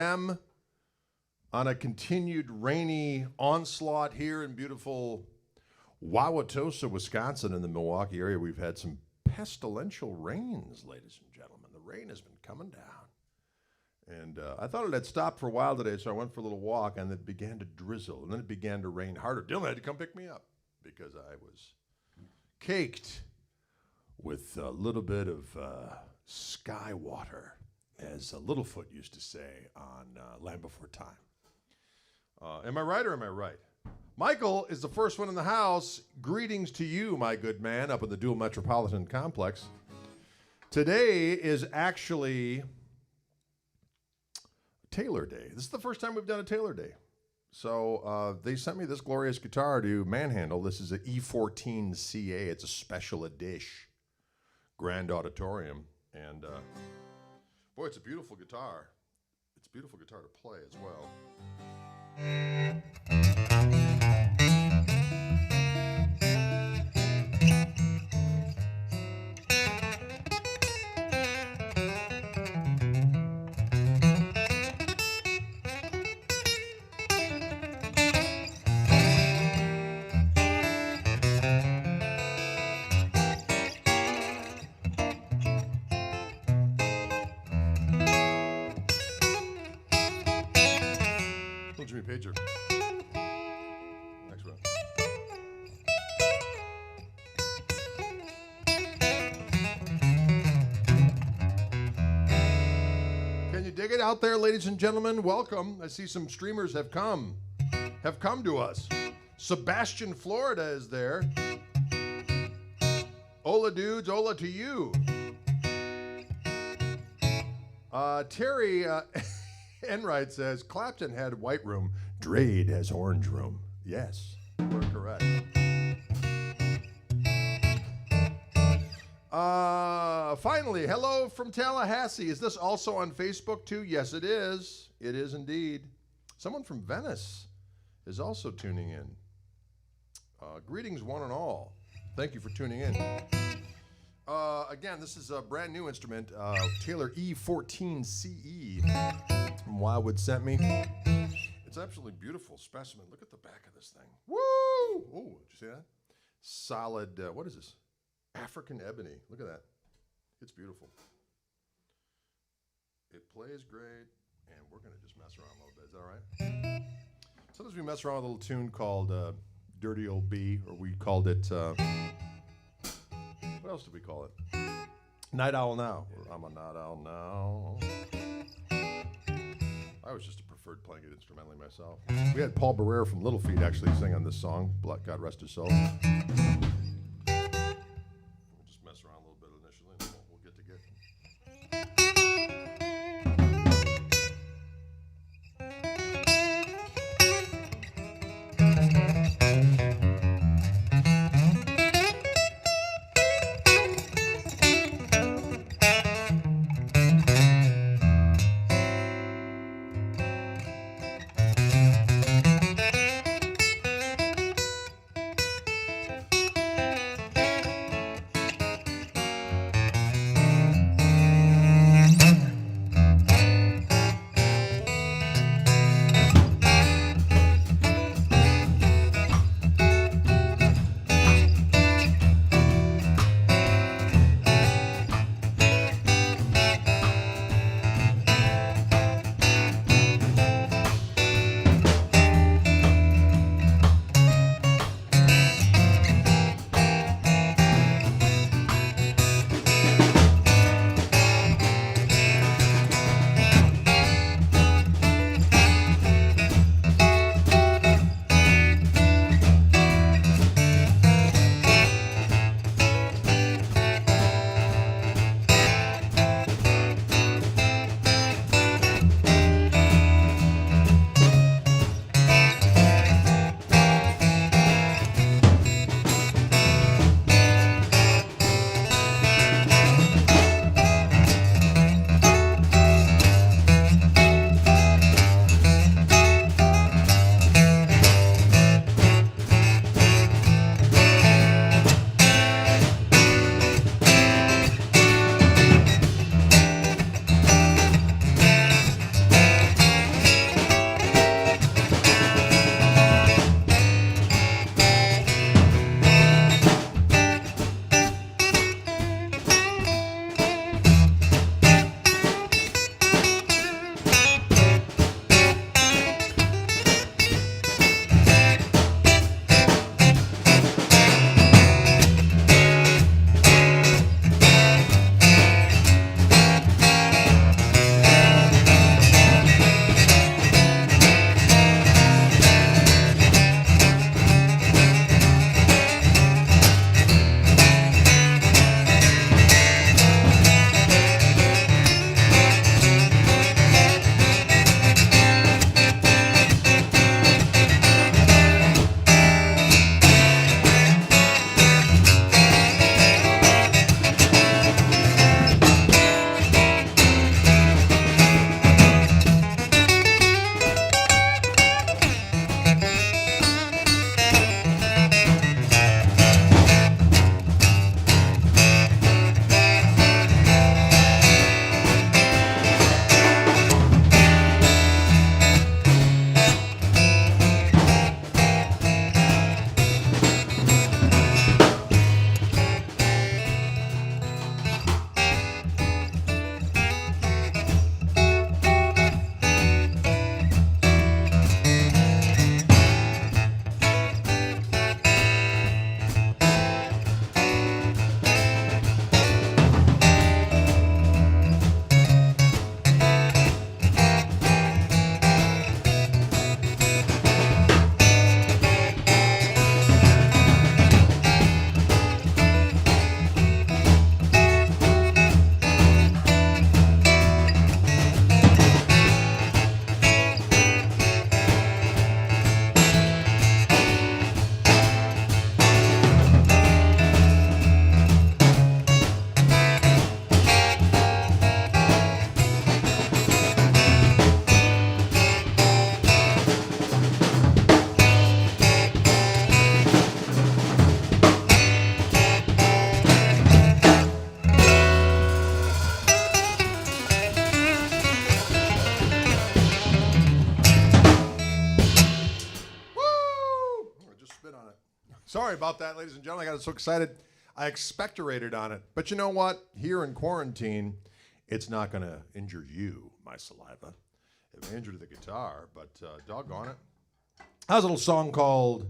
On a continued rainy onslaught here in beautiful Wauwatosa, Wisconsin, in the Milwaukee area. We've had some pestilential rains, ladies and gentlemen. The rain has been coming down. And I thought it had stopped for a while today, so I went for a little walk, and it began to drizzle, and then it began to rain harder. Dylan had to come pick me up because I was caked with a little bit of sky water, as Littlefoot used to say on Land Before Time. Am I right or am I right? Michael is the first one in the house. Greetings to you, my good man, up in the Dual Metropolitan Complex. Today is actually Taylor Day. This is the first time we've done a Taylor Day. So they sent me this glorious guitar to manhandle. This is an E14CA. It's a special edition grand auditorium. And boy, it's a beautiful guitar. It's a beautiful guitar to play as well. Jimmy Pager. Next one. Can you dig it out there, ladies and gentlemen? Welcome. I see some streamers have come to us. Sebastian, Florida is there. Hola, dudes. Hola to you. Terry Enright says, Clapton had white room, Drade has orange room. Yes, we're correct. Finally, hello from Tallahassee. Is this also on Facebook too? Yes, it is. It is indeed. Someone from Venice is also tuning in. Greetings, one and all. Thank you for tuning in. Again, this is a brand new instrument, Taylor E14CE. From Wildwood sent me. It's absolutely beautiful specimen. Look at the back of this thing. Woo! Oh, did you see that? Solid, what is this? African ebony. Look at that. It's beautiful. It plays great, and we're going to just mess around a little bit. Is that all right? Sometimes we mess around with a little tune called Dirty Old B, or we called it, what else did we call it? Night Owl Now. I'm a night owl now. I was just a preferred playing it instrumentally myself. We had Paul Barrera from Little Feat actually sing on this song, God rest his soul. We'll just mess around a little bit initially, and we'll get to get. Sorry about that, ladies and gentlemen. I got so excited. I expectorated on it. But you know what? Here in quarantine, it's not going to injure you, my saliva. It may injure the guitar, but doggone it. How's a little song called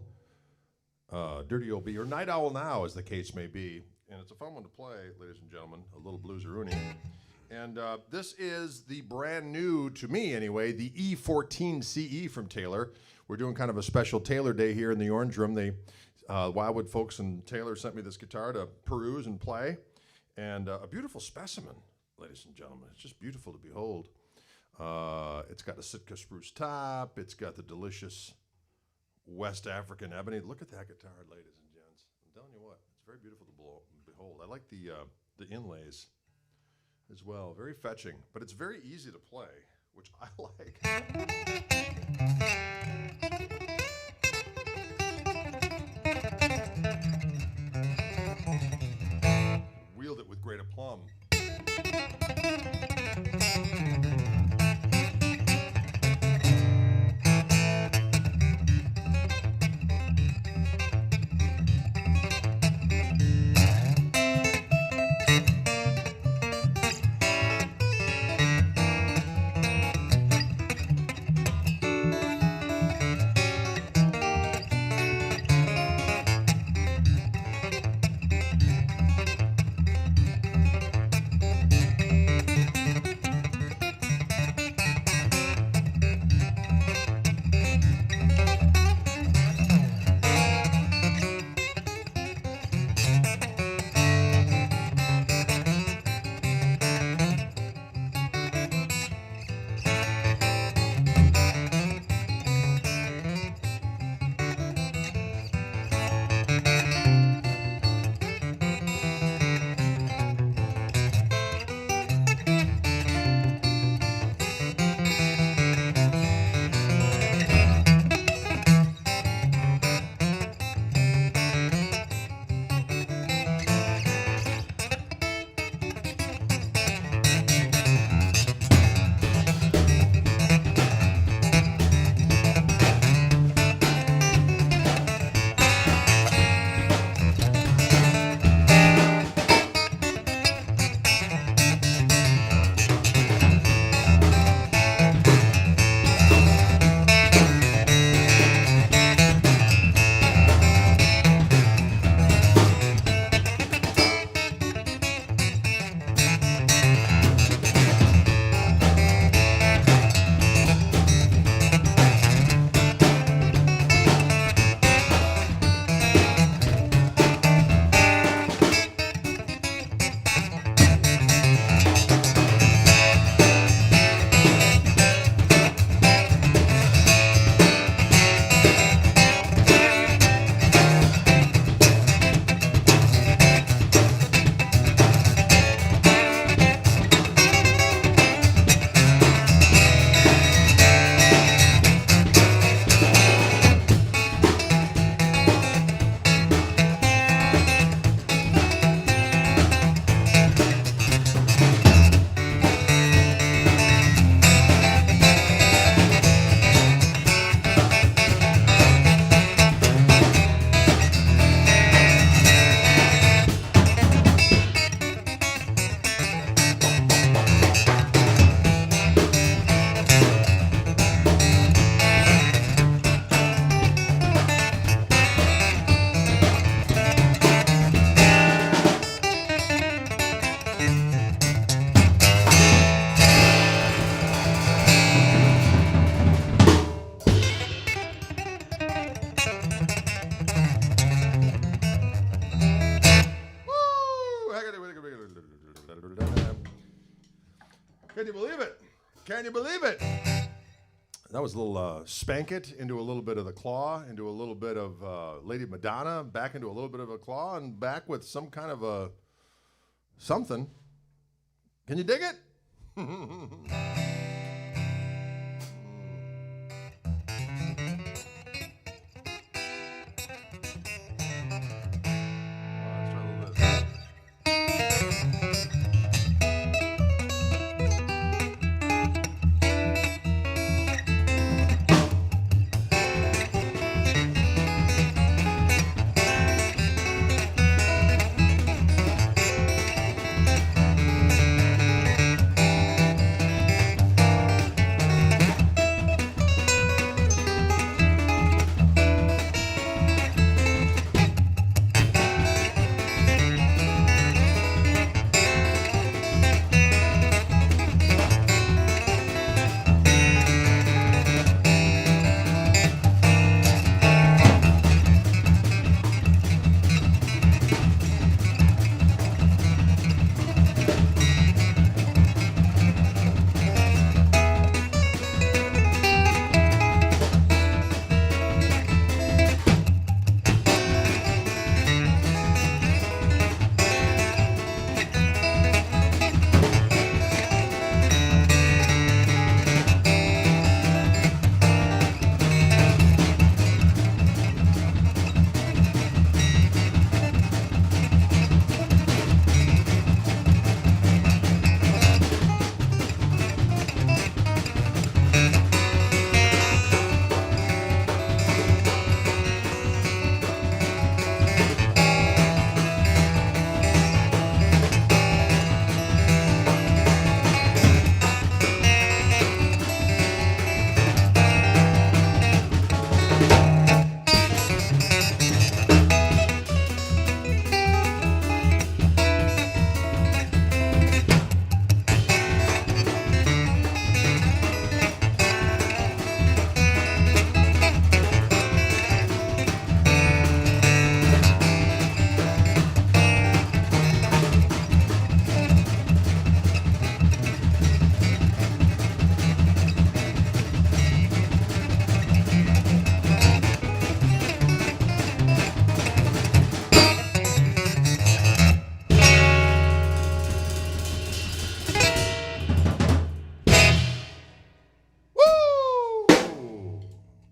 Dirty Old Bee, or Night Owl Now, as the case may be. And it's a fun one to play, ladies and gentlemen, a little blues-a-rooney. And this is the brand new, to me anyway, the E14CE from Taylor. We're doing kind of a special Taylor Day here in the Orange Room. The Wildwood folks and Taylor sent me this guitar to peruse and play. And a beautiful specimen, ladies and gentlemen. It's just beautiful to behold. It's got a Sitka spruce top. It's got the delicious West African ebony. Look at that guitar, ladies and gents. I'm telling you what, it's very beautiful to behold. I like the inlays as well. Very fetching, but it's very easy to play, which I like. Wield it with great aplomb. Can you believe it? Can you believe it? That was a little Spank It into a little bit of the Claw, into a little bit of Lady Madonna, back into a little bit of a Claw, and back with some kind of a something. Can you dig it?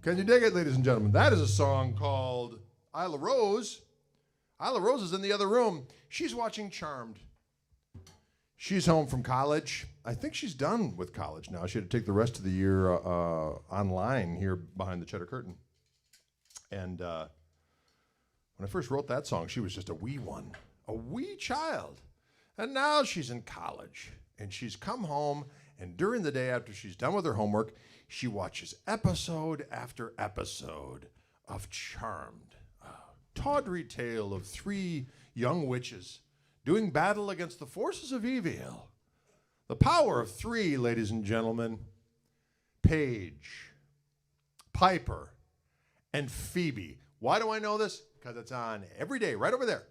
Can you dig it, ladies and gentlemen? That is a song called Isla Rose. Isla Rose is in the other room. She's watching Charmed. She's home from college. I think she's done with college now. She had to take the rest of the year online here behind the cheddar curtain. And when I first wrote that song, she was just a wee one, a wee child. And now she's in college. And she's come home, and during the day after she's done with her homework, she watches episode after episode of Charmed. A tawdry tale of 3 young witches doing battle against the forces of evil. The power of 3, ladies and gentlemen. Paige, Piper, and Phoebe. Why do I know this? Because it's on every day, right over there.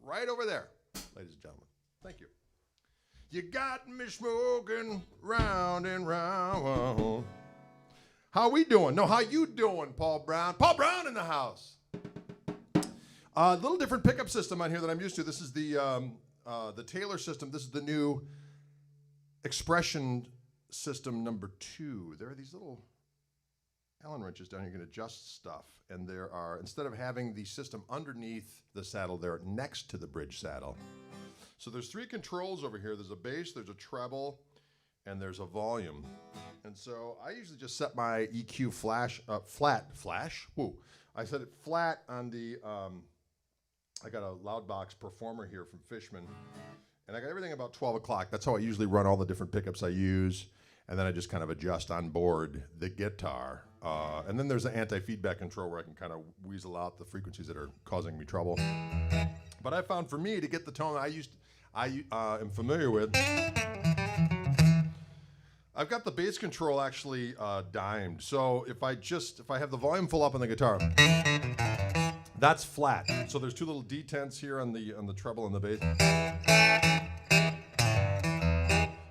Right over there, ladies and gentlemen. Thank you. You got me smoking round and round. How we doing? No, how you doing, Paul Brown? Paul Brown in the house. A little different pickup system on here that I'm used to. This is the Taylor system. This is the new expression system number 2. There are these little Allen wrenches down here. You can adjust stuff. And there are, instead of having the system underneath the saddle, they're next to the bridge saddle. So there's 3 controls over here. There's a bass, there's a treble, and there's a volume. And so I usually just set my EQ flat. Woo. I set it flat on the, I got a Loudbox Performer here from Fishman. And I got everything about 12 o'clock. That's how I usually run all the different pickups I use. And then I just kind of adjust on board the guitar. And then there's an anti-feedback control where I can kind of weasel out the frequencies that are causing me trouble. But I found for me to get the tone I am familiar with, I've got the bass control actually dimed. So if I have the volume full up on the guitar, that's flat. So there's 2 little detents here on the treble and the bass.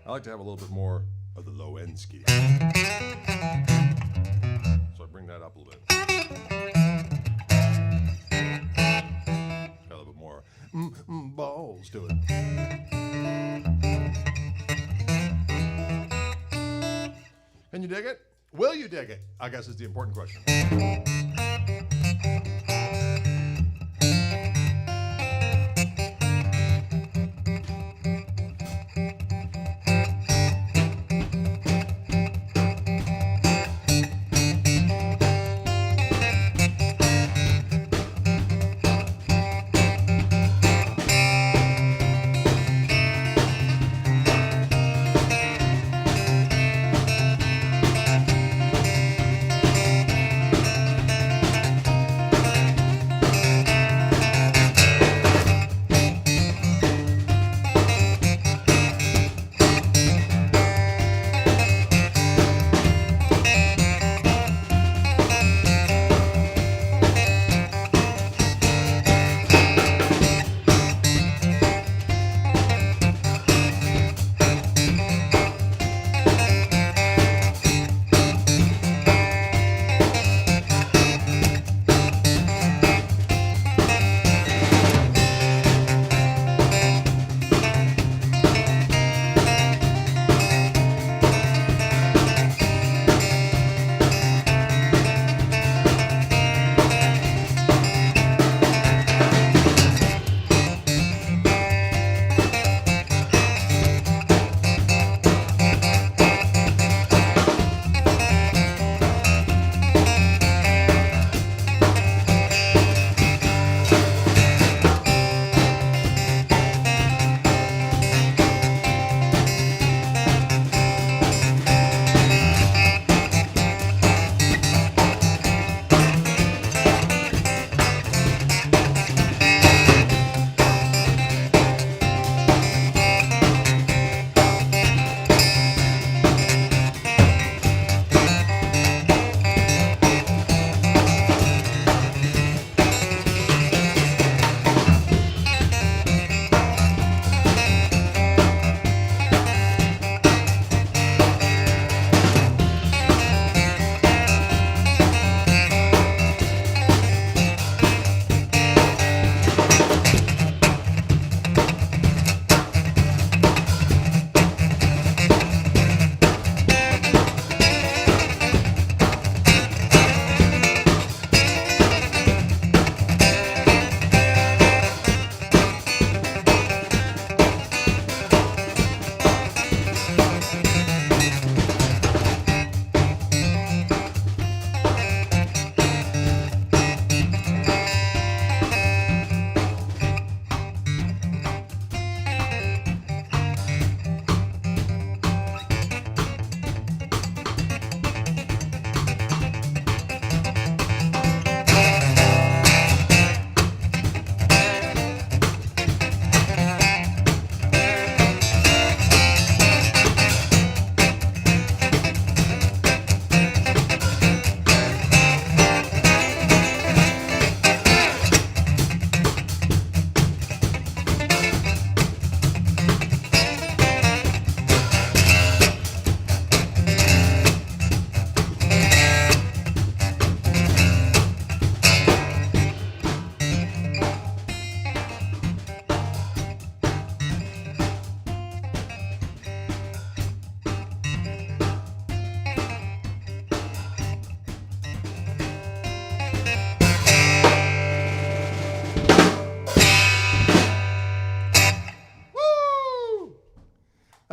I like to have a little bit more of the low end ski. So I bring that up a little bit. Got a little bit more balls to it. Can you dig it? Will you dig it? I guess is the important question.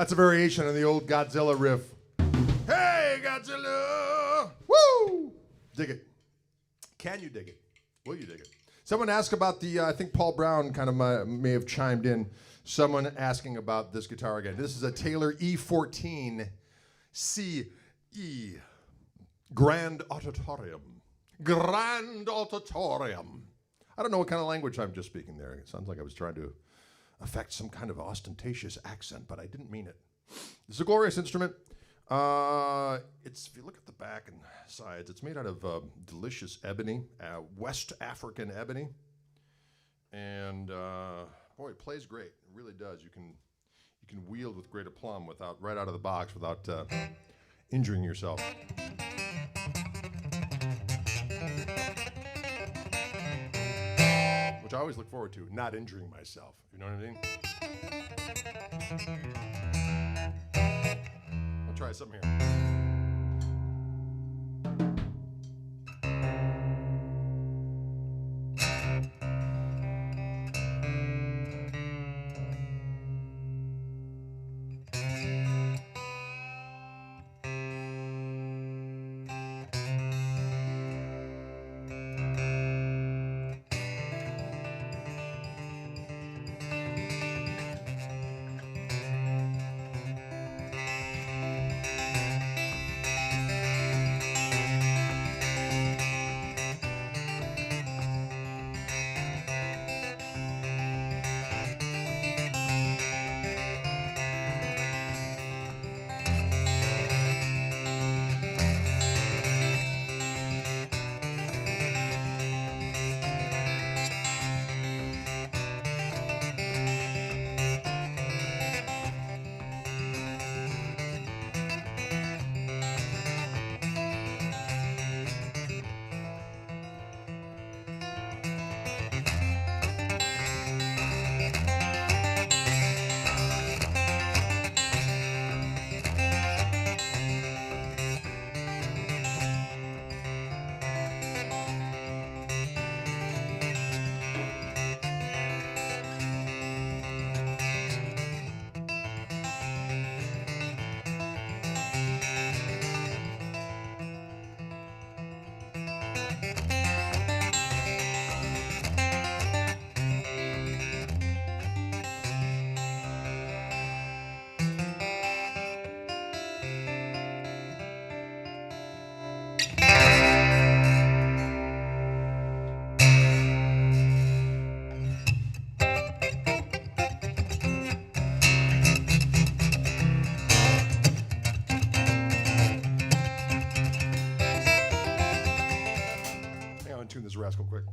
That's a variation on the old Godzilla riff. Hey, Godzilla! Woo! Dig it. Can you dig it? Will you dig it? Someone asked about the, I think Paul Brown kind of may have chimed in. Someone asking about this guitar again. This is a Taylor E14 CE. Grand Auditorium. Grand Auditorium. I don't know what kind of language I'm just speaking there. It sounds like I was trying to affect some kind of ostentatious accent, but I didn't mean it. It's a glorious instrument. If you look at the back and sides, it's made out of delicious ebony, West African ebony. And boy, it plays great. It really does. You can wield with great aplomb right out of the box without injuring yourself. Which I always look forward to, not injuring myself. You know what I mean? I'll try something here. Rascal quick.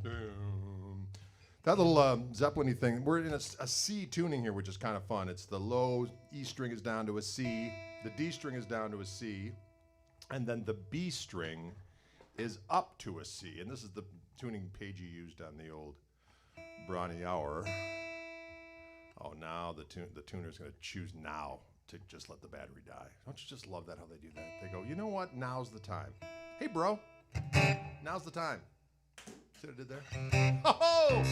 That little Zeppelin-y thing, we're in a C tuning here, which is kind of fun. It's the low E string is down to a C, the D string is down to a C, and then the B string is up to a C. And this is the tuning page you used on the old Brawny Hour. Oh, now the tuner's going to choose now to just let the battery die. Don't you just love that, how they do that? They go, you know what? Now's the time. Hey, bro. Now's the time. See what I did there? Oh!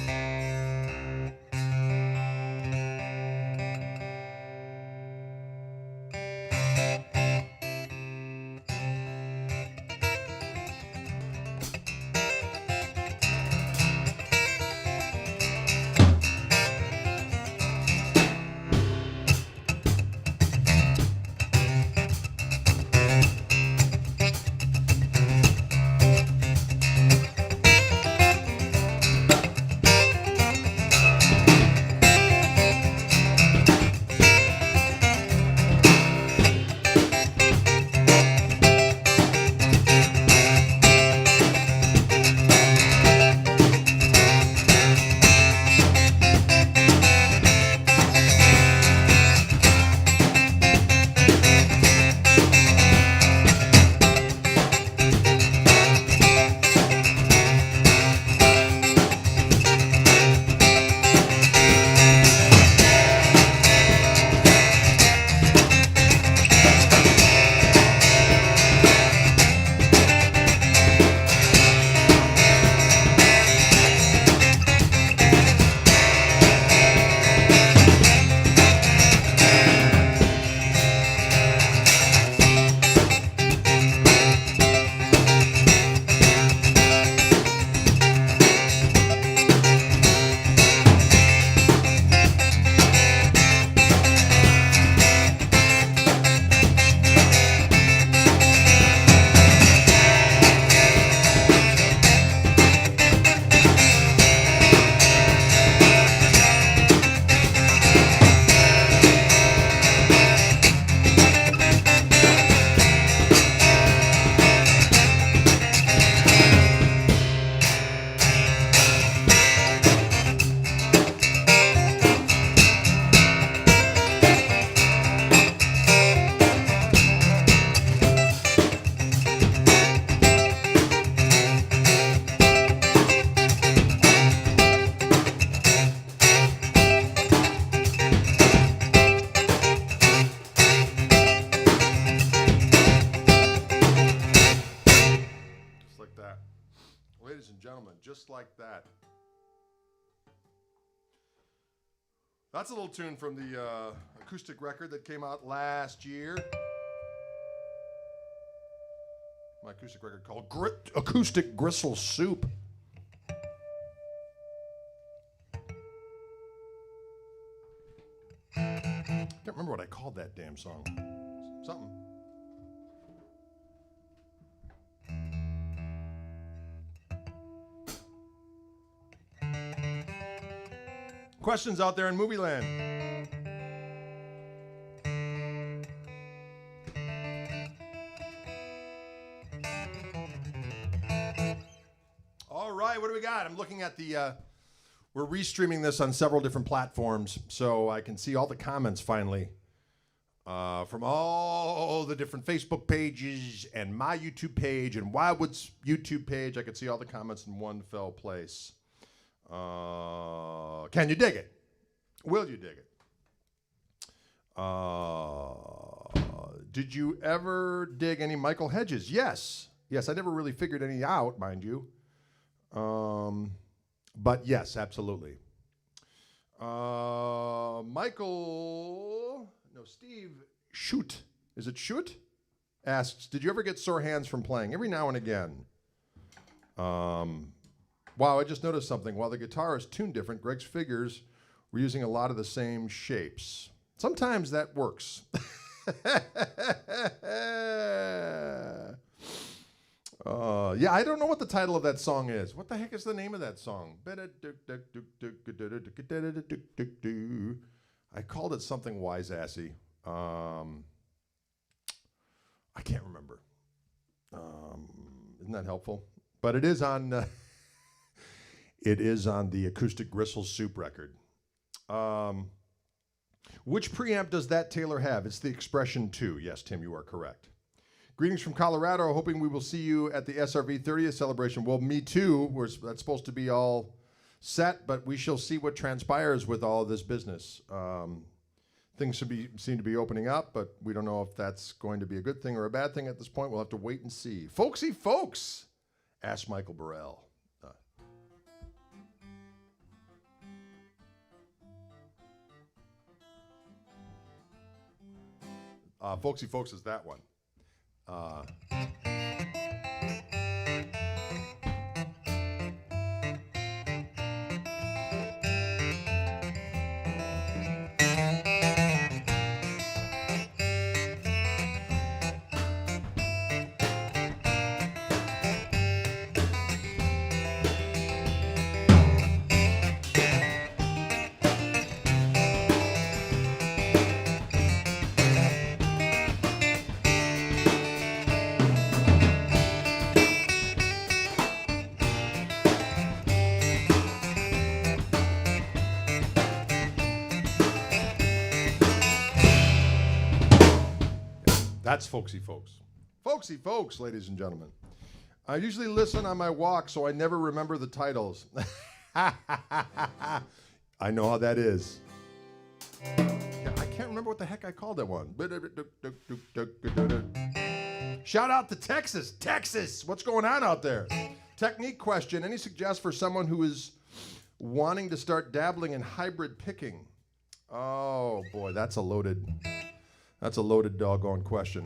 gentlemen, just like that. That's a little tune from the acoustic record that came out last year. My acoustic record called Acoustic Gristle Soup. I can't remember what I called that damn song. Something. Questions out there in movie land? All right, what do we got? I'm looking at the, we're restreaming this on several different platforms, so I can see all the comments finally from all the different Facebook pages and my YouTube page and Wildwood's YouTube page. I can see all the comments in one fell place. Can you dig it? Will you dig it? Did you ever dig any Michael Hedges? Yes. Yes, I never really figured any out, mind you. But yes, absolutely. Steve Shoot. Is it Shoot? Asks, did you ever get sore hands from playing? Every now and again. Wow, I just noticed something. While the guitar is tuned different, Greg's figures were using a lot of the same shapes. Sometimes that works. Yeah, I don't know what the title of that song is. What the heck is the name of that song? I called it something wise-assy. I can't remember. Isn't that helpful? But it is on... It is on the Acoustic Gristle Soup record. Which preamp does that Taylor have? It's the Expression 2. Yes, Tim, you are correct. Greetings from Colorado. Hoping we will see you at the SRV 30th celebration. Well, me too. That's supposed to be all set, but we shall see what transpires with all of this business. Things seem to be opening up, but we don't know if that's going to be a good thing or a bad thing at this point. We'll have to wait and see. Folksy folks, asked Michael Burrell. Folksy folks is that one. That's Folksy Folks. Folksy Folks, ladies and gentlemen. I usually listen on my walk, so I never remember the titles. I know how that is. Yeah, I can't remember what the heck I called that one. Shout out to Texas. Texas, what's going on out there? Technique question. Any suggestions for someone who is wanting to start dabbling in hybrid picking? Oh, boy, that's a loaded doggone question.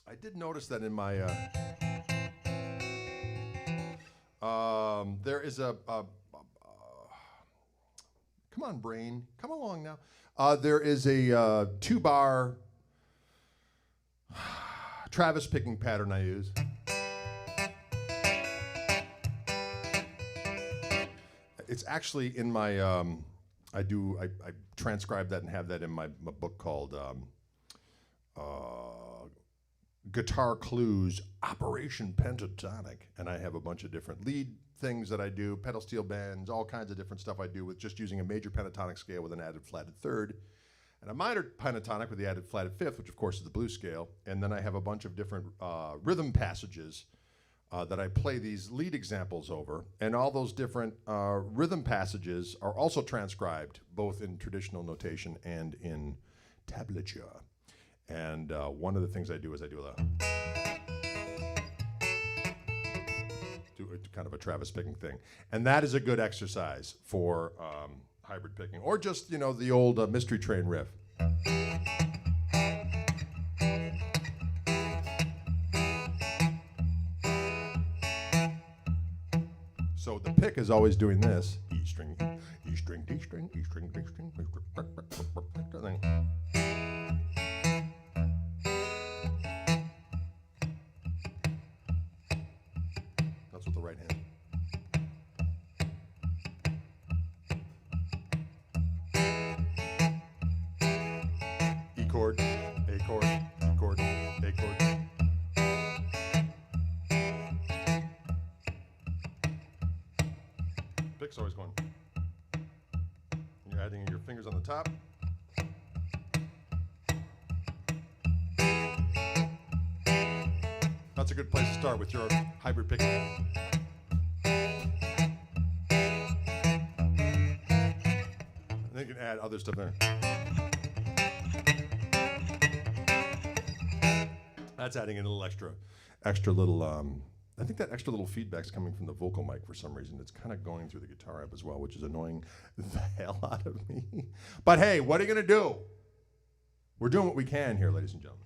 I did notice that in my, there is a come on, brain, come along now. There is a 2-bar Travis picking pattern I use. It's actually in my, I transcribe that and have that in my book called Guitar Clues Operation Pentatonic. And I have a bunch of different lead things that I do, pedal steel bends, all kinds of different stuff I do with just using a major pentatonic scale with an added flatted third, and a minor pentatonic with the added flatted fifth, which of course is the blues scale. And then I have a bunch of different rhythm passages that I play these lead examples over, and all those different rhythm passages are also transcribed both in traditional notation and in tablature. And one of the things I do is I do do kind of a Travis picking thing. And that is a good exercise for hybrid picking, or just, you know, the old Mystery Train riff. So the pick is always doing this: E string, E string, D string, E string, D string, E string. That's with the right hand. E chord, A chord, E chord, A chord. Pick's always going. And you're adding your fingers on the top. That's a good place to start with your hybrid picking. And then you can add other stuff there. That's adding in a little extra little, I think that extra little feedback's coming from the vocal mic for some reason. It's kind of going through the guitar amp as well, which is annoying the hell out of me. But hey, what are you going to do? We're doing what we can here, ladies and gentlemen.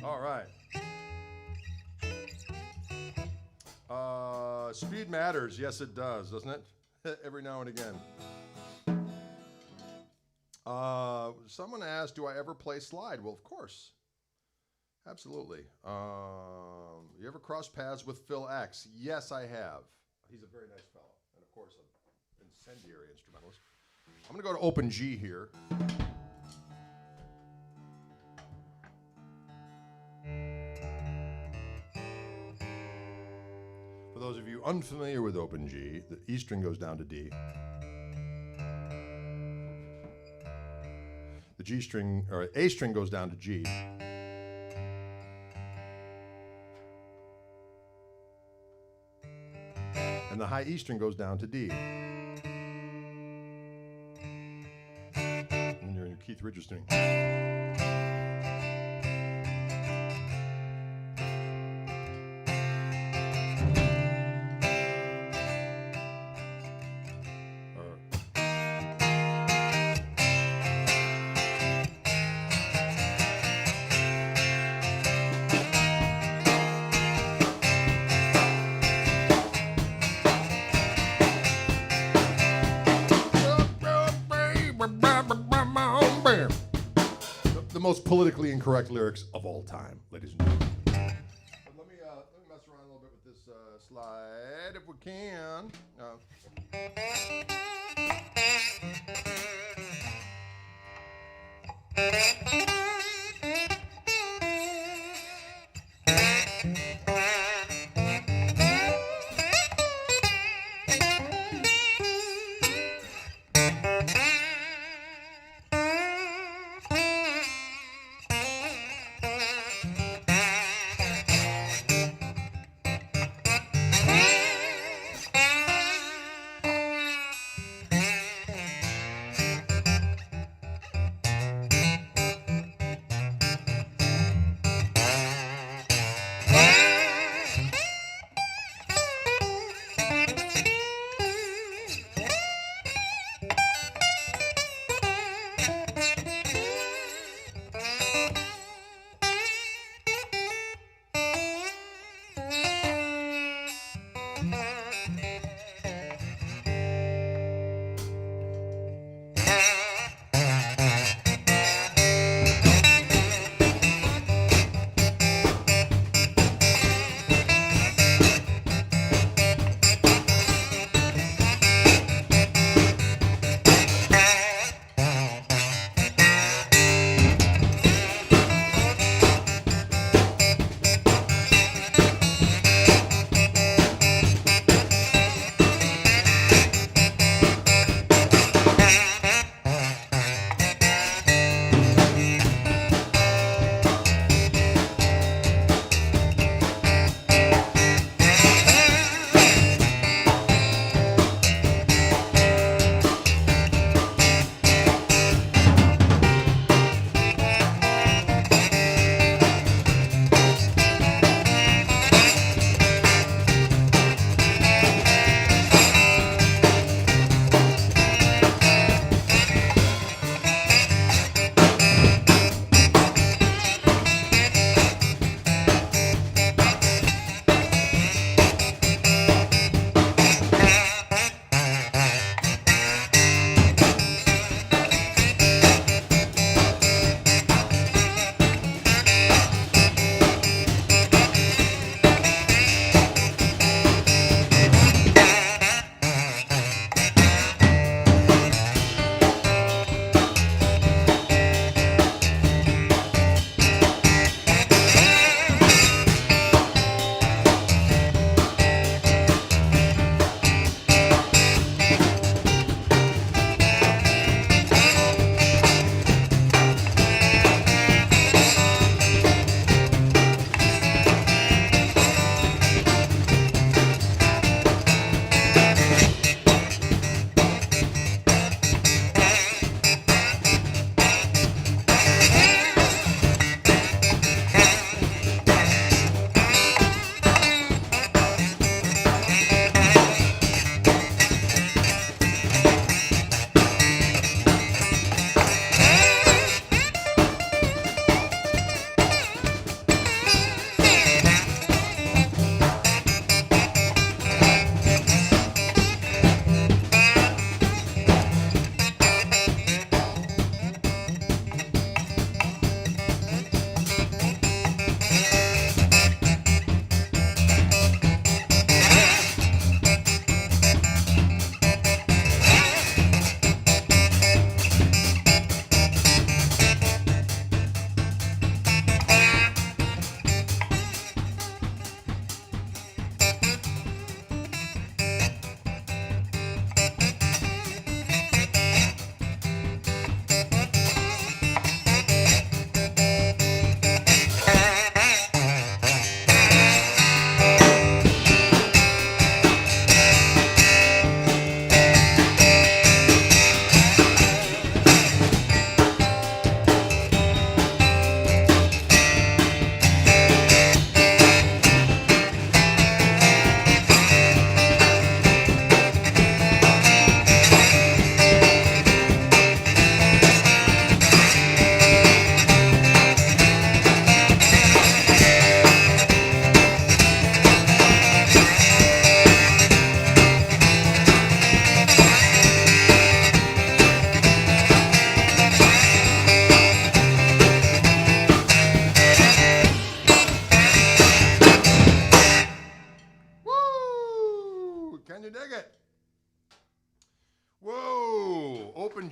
All right. Speed matters. Yes, it does, doesn't it? Every now and again. Someone asked, do I ever play slide? Well, of course. Absolutely. You ever cross paths with Phil X? Yes, I have. He's a very nice fellow. And of course, an incendiary instrumentalist. I'm going to go to open G here. For those of you unfamiliar with open G, the E string goes down to D. The G string, or A string goes down to G. And the high E string goes down to D. And you're in your Keith Richards string. The most politically incorrect lyrics of all time, ladies and gentlemen. But let me mess around a little bit with this slide, if we can.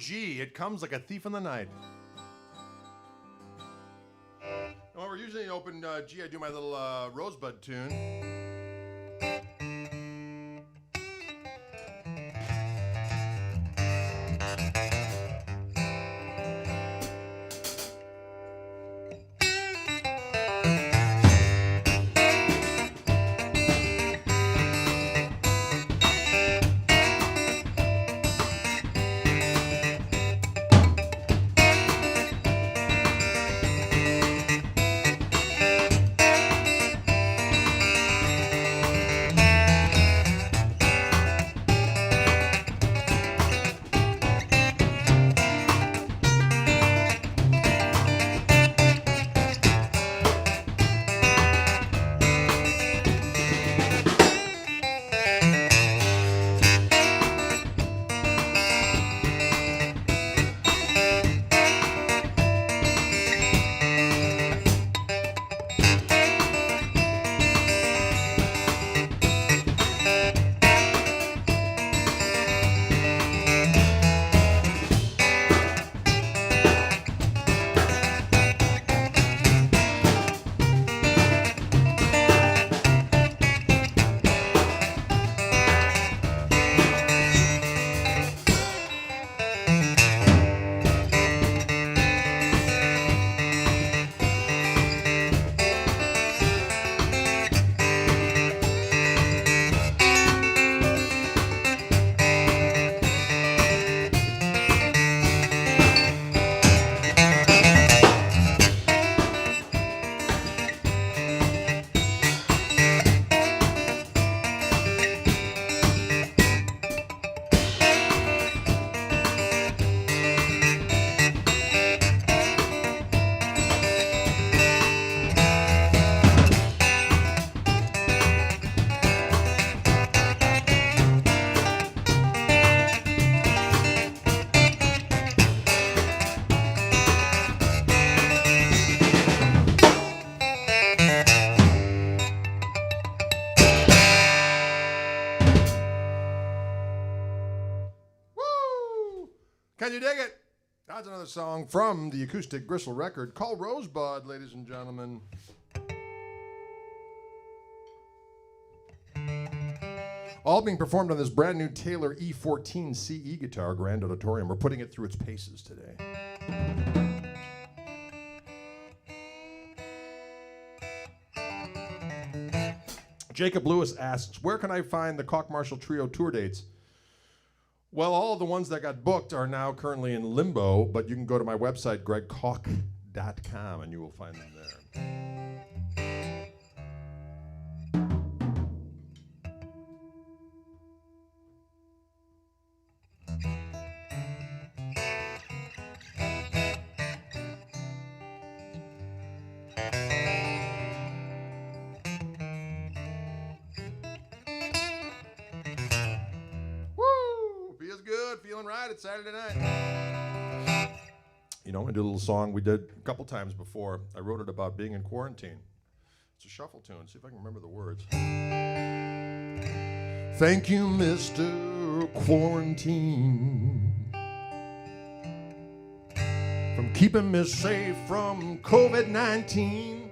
G. It comes like a thief in the night. And when we're usually in open G, I do my little Rosebud tune. Can you dig it? That's another song from the Acoustic Gristle record called Rosebud, ladies and gentlemen. All being performed on this brand new Taylor E14 CE guitar, Grand Auditorium. We're putting it through its paces today. Jacob Lewis asks, where can I find the Koch Marshall Trio tour dates? Well, all the ones that got booked are now currently in limbo, but you can go to my website, gregkoch.com, and you will find them there. Feeling right, it's Saturday night. You know, I'm going to do a little song we did a couple times before. I wrote it about being in quarantine. It's a shuffle tune. See if I can remember the words. Thank you, Mr. Quarantine, from keeping me safe from COVID-19.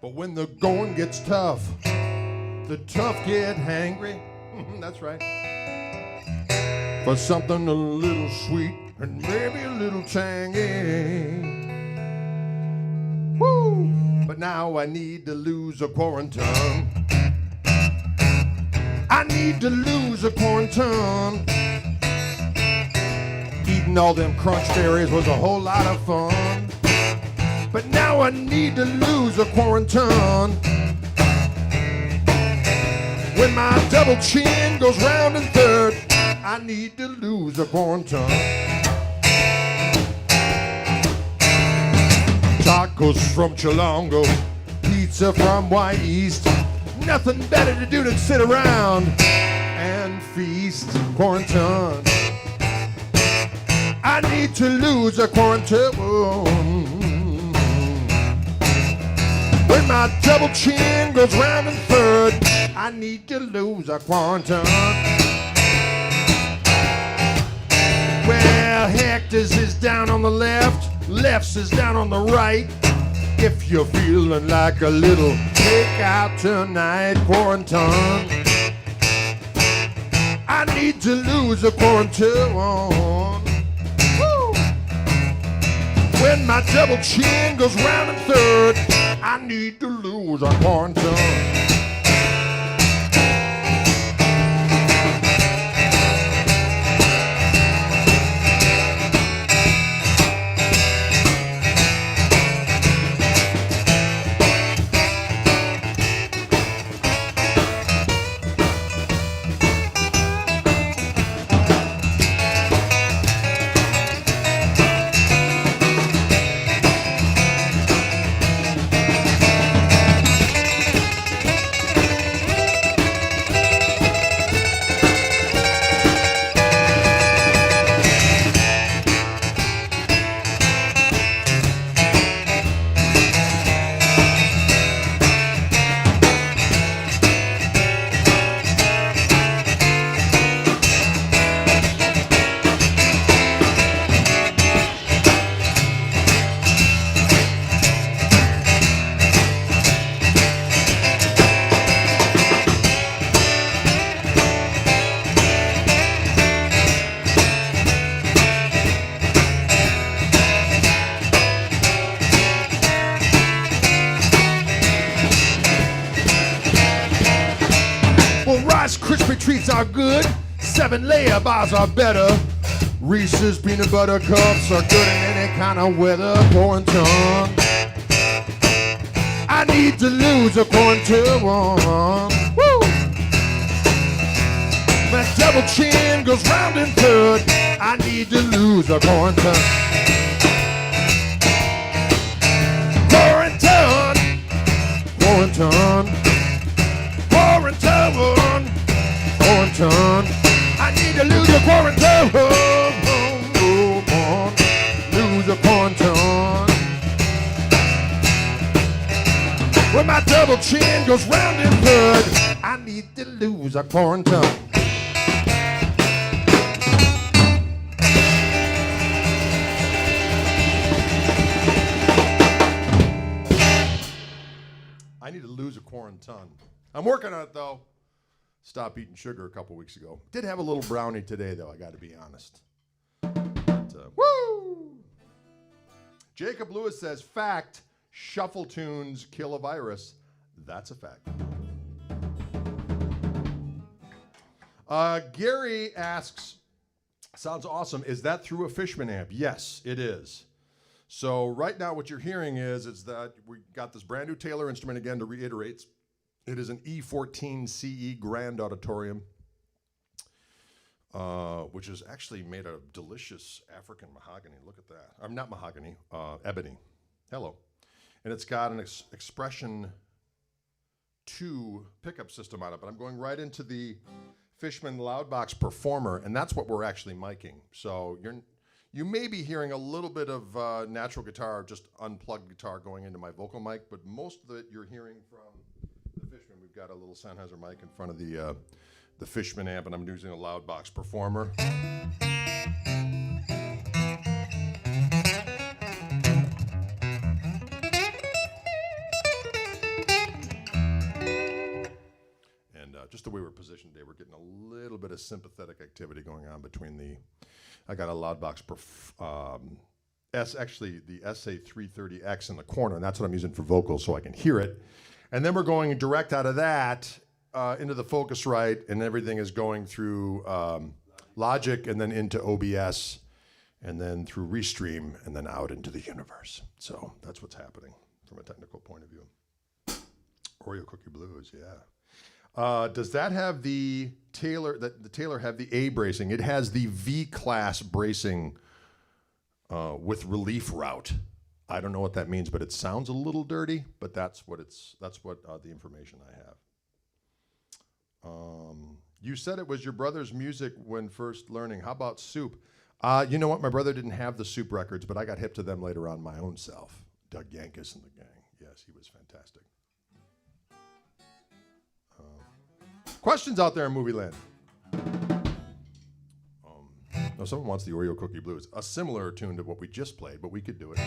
But when the going gets tough, the tough get hangry. That's right. For something a little sweet and maybe a little tangy. Woo! But now I need to lose a quarantine. I need to lose a quarantine. Eating all them crunch berries was a whole lot of fun. But now I need to lose a quarantine. When my double chin goes round and third, I need to lose a quarantine. Tacos from Chilongo, pizza from White East. Nothing better to do than sit around and feast. Quarantine. I need to lose a quarantine. When my double chin goes round and third, I need to lose a quarantine. Rectors is down on the left, lefts is down on the right. If you're feeling like a little takeout tonight, quarantine, I need to lose a quarantine. Woo! When my double chin goes round and third, I need to lose a quarantine. Crispy treats are good, 7-layer bars are better. Reese's peanut butter cups are good in any kind of weather. Quarantine, I need to lose a quarantine. Woo! My double chin goes round and third, I need to lose a quarantine. Quarantine, quarantine, quarantine. Quarantine, I need to lose a quarantine. Lose a quarantine. When my double chin goes round and third, I need to lose a quarantine. I need to lose a quarantine. I'm working on it though. Stopped eating sugar a couple weeks ago. Did have a little brownie today, though, I got to be honest. But, woo! Jacob Lewis says, fact, shuffle tunes kill a virus. That's a fact. Gary asks, sounds awesome. Is that through a Fishman amp? Yes, it is. So right now what you're hearing is that we got this brand new Taylor instrument, again, to reiterate. It is an E14 CE Grand Auditorium, which is actually made out of delicious African mahogany. Look at that. I'm not mahogany, ebony. Hello. And it's got an Expression 2 pickup system on it, but I'm going right into the Fishman Loudbox Performer, and that's what we're actually miking. So you may be hearing a little bit of natural guitar, just unplugged guitar going into my vocal mic, but most of it you're hearing from the Fishman. We've got a little Sennheiser mic in front of the Fishman amp, and I'm using a Loudbox Performer. And just the way we're positioned today, we're getting a little bit of sympathetic activity going on between I got a Loudbox actually the SA330X in the corner, and that's what I'm using for vocals so I can hear it. And then we're going direct out of that into the Focusrite, and everything is going through Logic and then into OBS and then through Restream and then out into the universe. So that's what's happening from a technical point of view. Oreo Cookie Blues, yeah. Does that have the Taylor have the A bracing? It has the V-class bracing with relief route. I don't know what that means, but it sounds a little dirty, but that's what the information I have. You said it was your brother's music when first learning. How about Soup? You know what? My brother didn't have the Soup records, but I got hip to them later on my own self. Doug Yankus and the gang. Yes, he was fantastic. Questions out there in Movie Land? Now, someone wants the Oreo Cookie Blues, a similar tune to what we just played, but we could do it.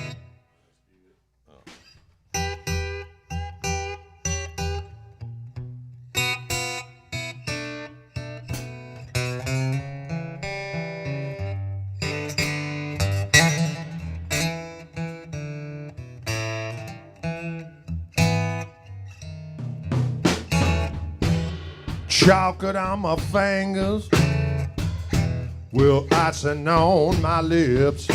Chocolate on my fingers, with icing on my lips.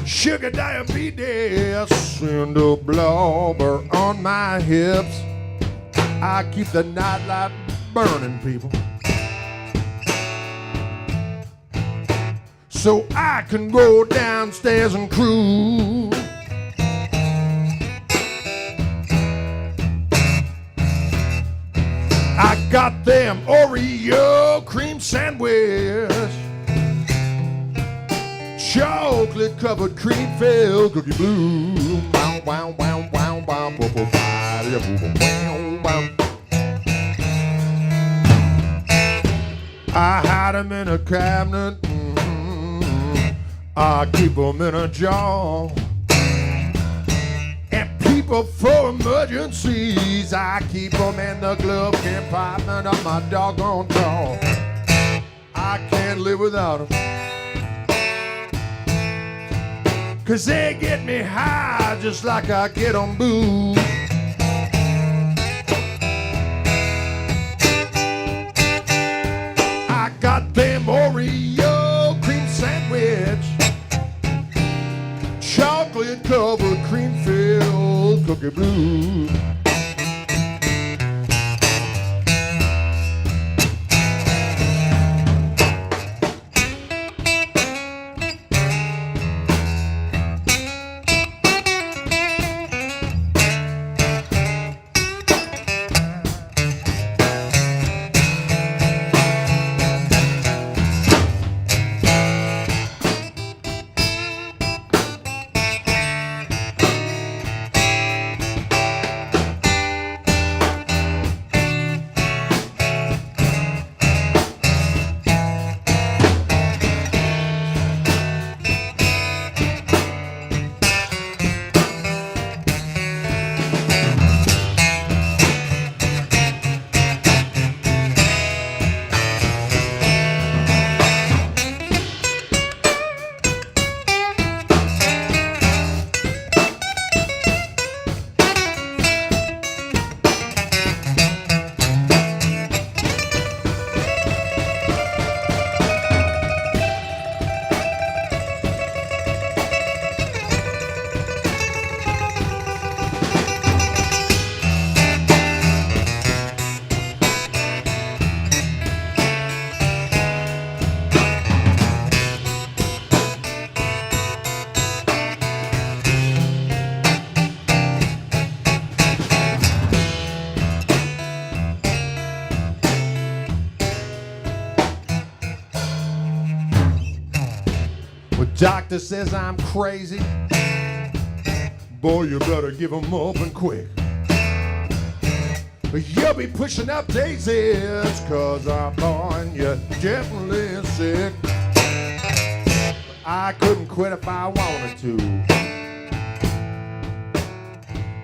Sugar diabetes and a blubber on my hips. I keep the nightlight burning, people, so I can go downstairs and cruise. I got them Oreo cream sandwich, chocolate covered cream filled cookie blue. Wow, wow, wow, wow, wow, wow, wow. I hide them in a cabinet, I keep them in a jar. People for emergencies, I keep them in the glove compartment of my doggone car. I can't live without them, 'cause they get me high just like I get on booze. I got them Oreo cream sandwich, chocolate covered cream filled cookie blue. Doctor says I'm crazy. Boy, you better give him up and quick. You'll be pushing up daisies, 'cause I'm born you definitely sick. I couldn't quit if I wanted to,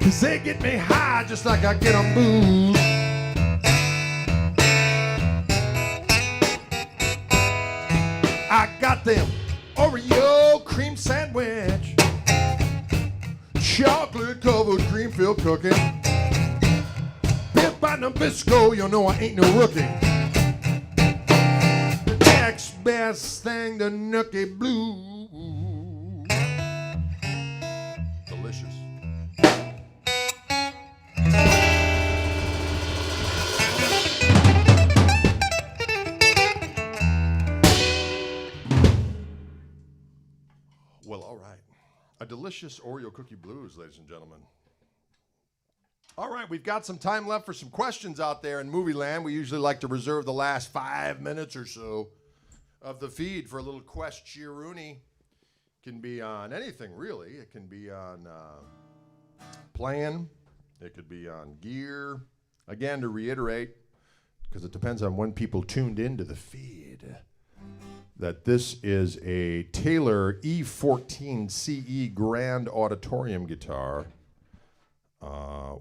'cause they get me high just like I get on booze. I got them Oreo cream sandwich, chocolate covered cream filled cookie. Bit by Nabisco, you know I ain't no rookie. The next best thing to Nookie Blue. Delicious. Well, all right. A delicious Oreo Cookie Blues, ladies and gentlemen. All right, we've got some time left for some questions out there in movie land. We usually like to reserve the last 5 minutes or so of the feed for a little question-rooney. Can be on anything, really. It can be on playing. It could be on gear. Again, to reiterate, because it depends on when people tuned into the feed. that this is a Taylor E14 CE Grand Auditorium guitar,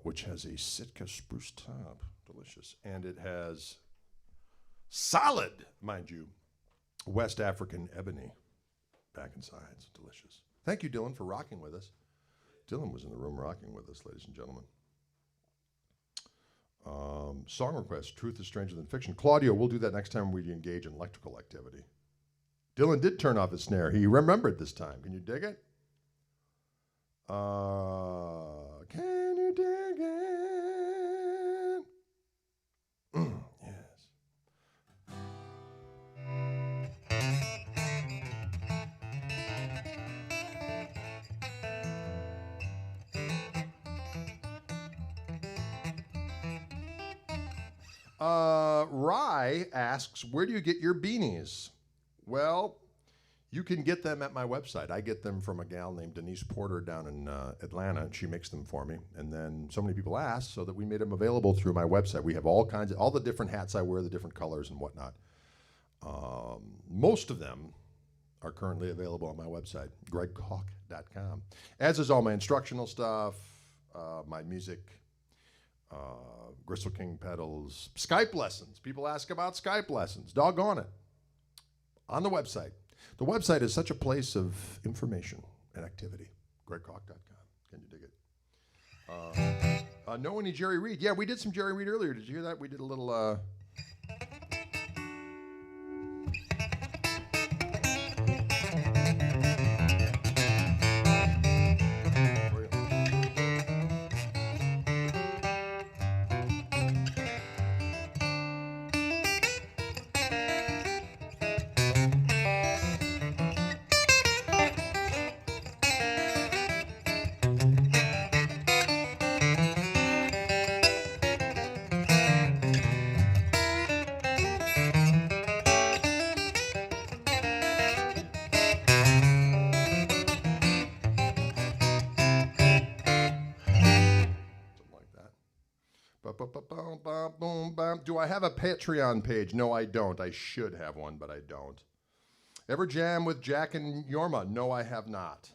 which has a Sitka spruce top. Delicious. And it has solid, mind you, West African ebony back and sides. Delicious. Thank you, Dylan, for rocking with us. Dylan was in the room rocking with us, ladies and gentlemen. Song request, Truth is Stranger Than Fiction. Claudio, we'll do that next time we engage in electrical activity. Dylan did turn off his snare. He remembered this time. Can you dig it? Can you dig it? Yes. Rye asks, where do you get your beanies? Well, you can get them at my website. I get them from a gal named Denise Porter down in Atlanta, and she makes them for me. And then so many people asked, so that we made them available through my website. We have all the different hats I wear, the different colors and whatnot. Most of them are currently available on my website, gregkoch.com. As is all my instructional stuff, my music, Gristle King pedals, Skype lessons. People ask about Skype lessons. Doggone it. On the website. The website is such a place of information and activity. gregkoch.com. Can you dig it? Know any Jerry Reed? Yeah, we did some Jerry Reed earlier. Did you hear that? We did a little... Do I have a Patreon page? No, I don't. I should have one, but I don't. Ever jam with Jack and Yorma? No, I have not.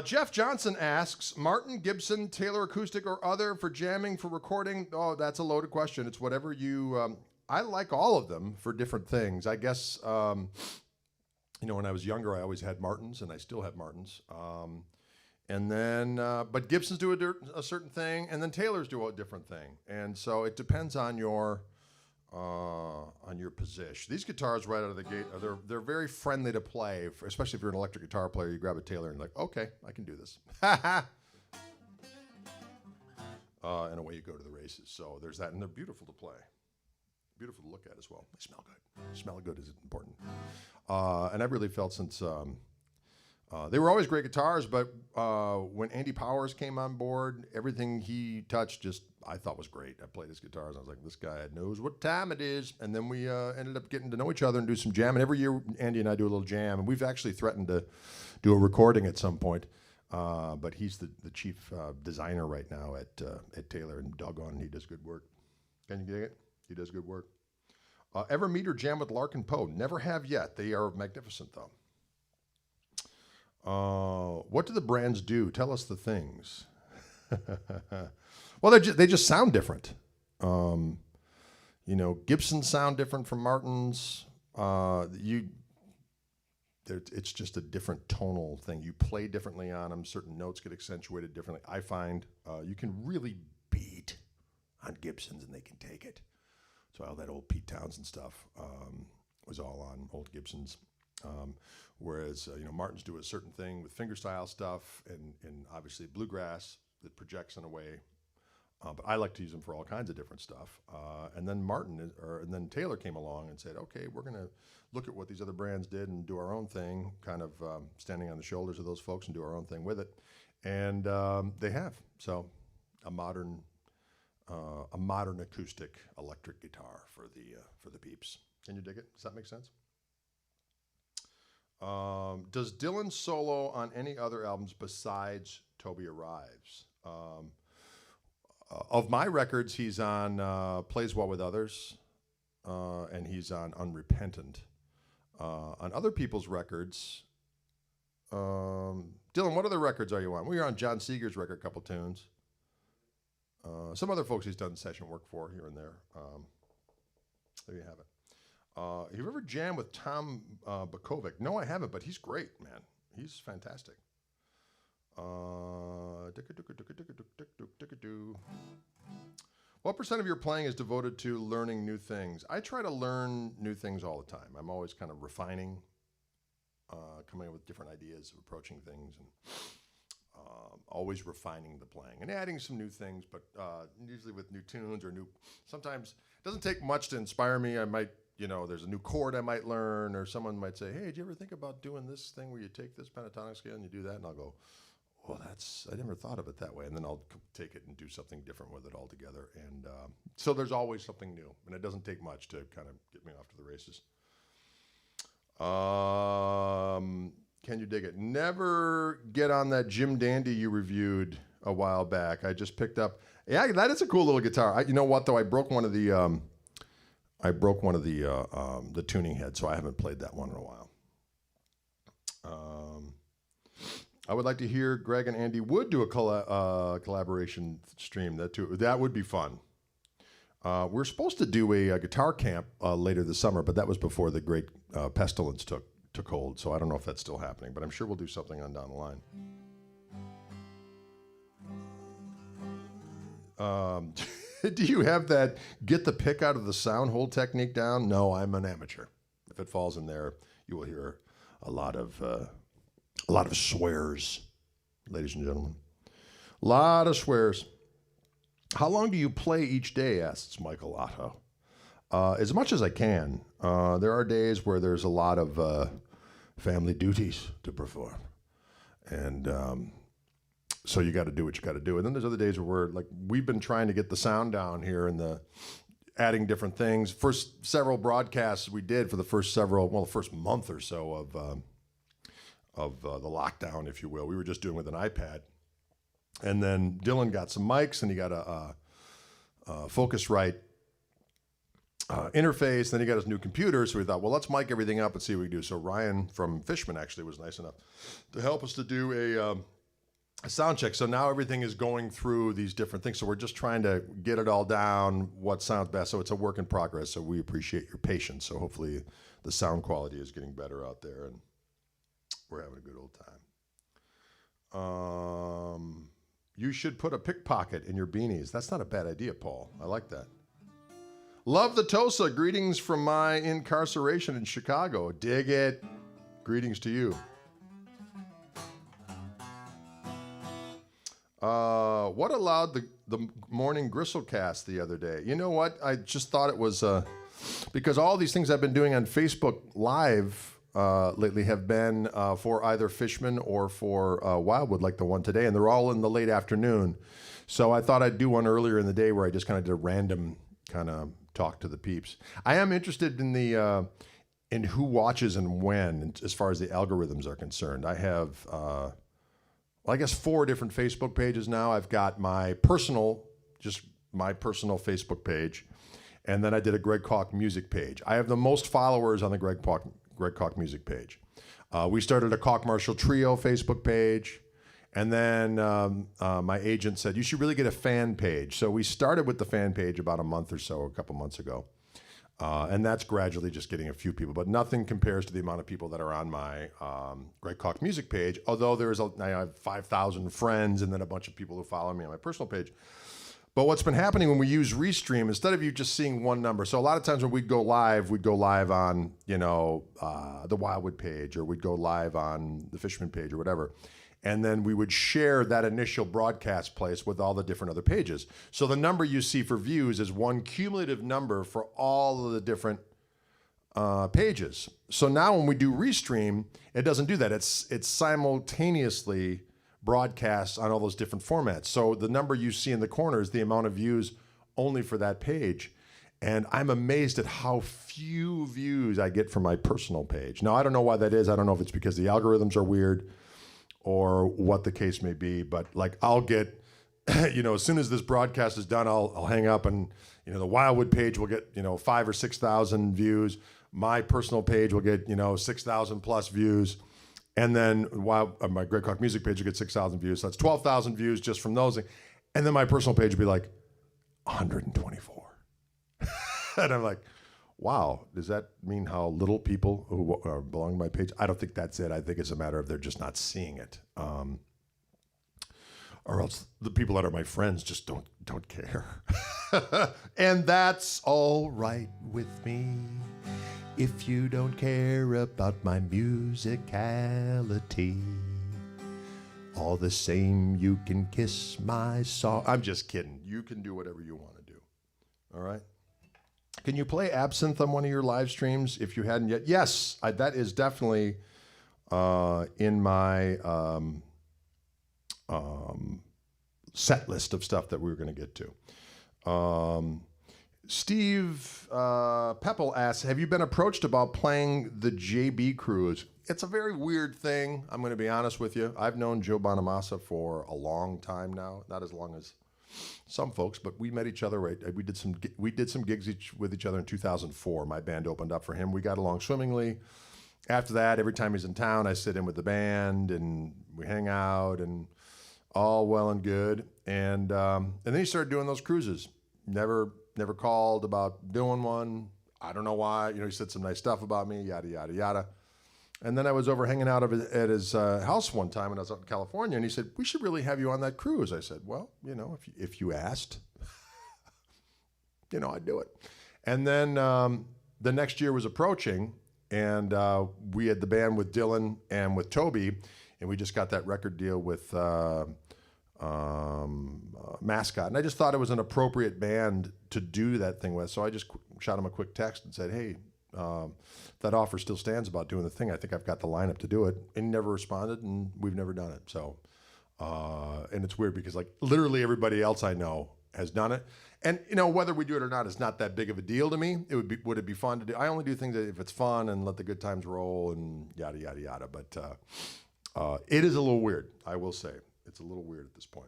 Jeff Johnson asks, Martin, Gibson, Taylor Acoustic, or other for jamming, for recording? Oh, that's a loaded question. It's whatever you... I like all of them for different things. I guess, when I was younger, I always had Martins, and I still have Martins. And then, but Gibsons do a certain thing, and then Taylors do a different thing. And so it depends on your position. These guitars right out of the gate, they're very friendly to play, especially if you're an electric guitar player. You grab a Taylor and you're like, okay, I can do this. And away you go to the races. So there's that, and they're beautiful to play. Beautiful to look at as well. They smell good. Smell good is important. And I really felt since... they were always great guitars, but when Andy Powers came on board, everything he touched I thought was great. I played his guitars, and I was like, this guy knows what time it is. And then we ended up getting to know each other and do some jamming. Every year, Andy and I do a little jam, and we've actually threatened to do a recording at some point. But he's the chief designer right now at Taylor, and doggone, he does good work. Can you dig it? He does good work. Ever meet or jam with Larkin Poe? Never have yet. They are magnificent, though. What do the brands do? Tell us the things. Well, they just sound different. Gibsons sound different from Martins. It's just a different tonal thing. You play differently on them. Certain notes get accentuated differently. I find you can really beat on Gibsons, and they can take it. So all that old Pete Townsend stuff was all on old Gibsons. Whereas, Martins do a certain thing with fingerstyle stuff and obviously bluegrass that projects in a way. But I like to use them for all kinds of different stuff. And then Taylor came along and said, okay, we're going to look at what these other brands did and do our own thing, kind of standing on the shoulders of those folks and do our own thing with it. And they have. So a modern acoustic electric guitar for the peeps. Can you dig it? Does that make sense? Does Dylan solo on any other albums besides Toby Arrives? Of my records, he's on Plays Well With Others. and he's on Unrepentant. On other people's records, Dylan, what other records are you on? We were on John Seeger's record, a couple tunes. Some other folks he's done session work for here and there. There you have it. Have you ever jammed with Tom Bakovic? No, I haven't, but he's great, man. He's fantastic. What percent of your playing is devoted to learning new things? I try to learn new things all the time. I'm always kind of refining, coming up with different ideas of approaching things, and always refining the playing and adding some new things, but usually with new tunes or new, sometimes it doesn't take much to inspire me. I might, there's a new chord I might learn, or someone might say, hey, did you ever think about doing this thing where you take this pentatonic scale and you do that? And I'll go, well, I never thought of it that way. And then I'll take it and do something different with it altogether. And so there's always something new, and it doesn't take much to kind of get me off to the races. Can you dig it? Never get on that Jim Dandy you reviewed a while back. I just picked up. Yeah, that is a cool little guitar. You know what though? I broke one of the the tuning heads, so I haven't played that one in a while. I would like to hear Greg and Andy Wood do a collaboration stream. That would be fun. We're supposed to do a guitar camp later this summer, but that was before the great pestilence took hold, so I don't know if that's still happening, but I'm sure we'll do something on down the line. Do you have that get the pick out of the sound hole technique down? No, I'm an amateur. If it falls in there, you will hear a lot of swears, ladies and gentlemen. A lot of swears. How long do you play each day, asks Michael Otto. As much as I can. There are days where there's a lot of family duties to perform. And so you got to do what you got to do. And then there's other days where we've been trying to get the sound down here and adding different things. First several broadcasts we did for the first month or so of the lockdown, if you will. We were just doing with an iPad. And then Dylan got some mics, and he got a Focusrite interface. Then he got his new computer, so we thought, well, let's mic everything up and see what we do. So Ryan from Fishman actually was nice enough to help us to do a sound check. So now everything is going through these different things. So we're just trying to get it all down, what sounds best. So it's a work in progress. So we appreciate your patience. So hopefully the sound quality is getting better out there, and we're having a good old time. You should put a pickpocket in your beanies. That's not a bad idea, Paul. I like that. Love the Tosa. Greetings from my incarceration in Chicago. Dig it. Greetings to you. What allowed the morning Gristlecast the other day? You know what? I just thought it was because all these things I've been doing on Facebook Live lately have been for either Fishman or for Wildwood, like the one today, and they're all in the late afternoon. So I thought I'd do one earlier in the day where I just kind of did a random kind of talk to the peeps. I am interested in the in who watches and when, as far as the algorithms are concerned. I have, I guess 4 different Facebook pages now. I've got my personal Facebook page, and then I did a Greg Koch music page. I have the most followers on the Greg Koch music page. We started a Koch Marshall Trio Facebook page, and then my agent said, you should really get a fan page. So we started with the fan page about a couple months ago. And that's gradually just getting a few people, but nothing compares to the amount of people that are on my Greg Koch music page, although I have 5,000 friends and then a bunch of people who follow me on my personal page. But what's been happening when we use Restream, instead of you just seeing one number, so a lot of times when we'd go live on, the Wildwood page, or we'd go live on the Fishman page or whatever. And then we would share that initial broadcast place with all the different other pages. So the number you see for views is one cumulative number for all of the different pages. So now when we do Restream, it doesn't do that. It's simultaneously broadcasts on all those different formats. So the number you see in the corner is the amount of views only for that page. And I'm amazed at how few views I get from my personal page. Now, I don't know why that is. I don't know if it's because the algorithms are weird or what the case may be, but I'll get as soon as this broadcast is done, I'll hang up, and the Wildwood page will get 5,000 or 6,000 views. My personal page will get 6,000 plus views, and then my Greg Koch music page will get 6,000 views. So that's 12,000 views just from those, and then my personal page will be like 124, and I'm like, wow, does that mean how little people who belong to my page? I don't think that's it. I think it's a matter of they're just not seeing it. Or else the people that are my friends just don't care. And that's all right with me. If you don't care about my musicality, all the same, you can kiss my song. I'm just kidding. You can do whatever you want to do. All right? Can you play Absinthe on one of your live streams if you hadn't yet? Yes, that is definitely in my set list of stuff that we were going to get to. Steve Peppel asks, have you been approached about playing the JB cruise? It's a very weird thing, I'm going to be honest with you. I've known Joe Bonamassa for a long time now, not as long as some folks, but we met each other. Right, we did some gigs with each other in 2004. My band opened up for him. We got along swimmingly. After that, every time he's in town, I sit in with the band and we hang out, and all well and good. And then he started doing those cruises. Never called about doing one. I don't know why. He said some nice stuff about me, yada, yada, yada. And then I was over hanging out at his house one time when I was out in California, and he said, we should really have you on that cruise. I said, well, if you asked, I'd do it. And then the next year was approaching, and we had the band with Dylan and with Toby, and we just got that record deal with Mascot. And I just thought it was an appropriate band to do that thing with. So I just shot him a quick text and said, hey, that offer still stands about doing the thing. I think I've got the lineup to do it. And he never responded, and we've never done it. So, and it's weird because literally everybody else I know has done it. And whether we do it or not is not that big of a deal to me. Would it be fun to do? I only do things if it's fun and let the good times roll and yada, yada, yada. But it is a little weird, I will say. It's a little weird at this point.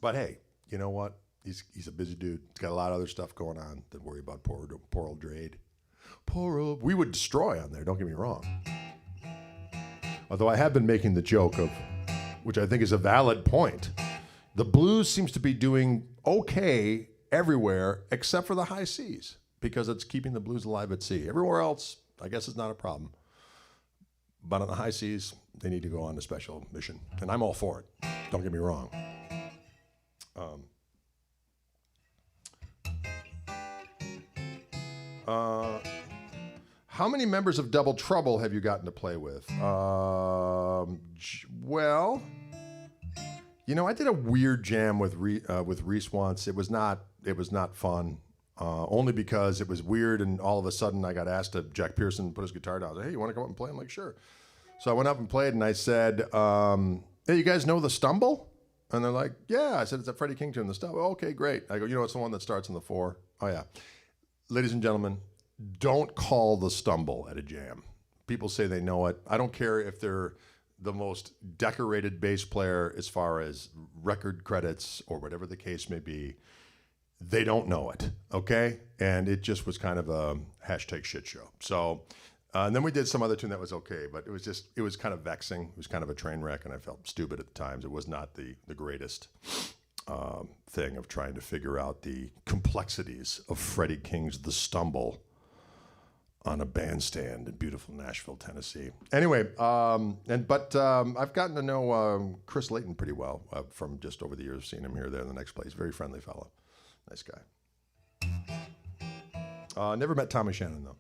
But hey, you know what? He's a busy dude. He's got a lot of other stuff going on than worry about poor old Drade. We would destroy on there, don't get me wrong. Although I have been making the joke of, which I think is a valid point, the blues seems to be doing okay everywhere except for the high seas, because it's keeping the blues alive at sea. Everywhere else, I guess it's not a problem. But on the high seas, they need to go on a special mission. And I'm all for it. Don't get me wrong. How many members of Double Trouble have you gotten to play with? Well, I did a weird jam with Reese once. It was not fun. Only because it was weird, and all of a sudden I got asked to Jack Pearson put his guitar down. I said, hey, you want to come up and play? I'm like, sure. So I went up and played, and I said, hey, you guys know The Stumble? And they're like, yeah. I said, it's a Freddie King tune, The Stumble. Oh, okay, great. I go, it's the one that starts in the 4. Oh, yeah. Ladies and gentlemen, don't call The Stumble at a jam. People say they know it. I don't care if they're the most decorated bass player as far as record credits or whatever the case may be. They don't know it, okay? And it just was kind of a hashtag shit show. So, and then we did some other tune that was okay, but it was kind of vexing. It was kind of a train wreck, and I felt stupid at the times. It was not the greatest thing of trying to figure out the complexities of Freddie King's The Stumble on a bandstand in beautiful Nashville, Tennessee. Anyway, I've gotten to know Chris Layton pretty well from just over the years, seeing him here, there, in the next place. Very friendly fellow. Nice guy. Never met Tommy Shannon, though.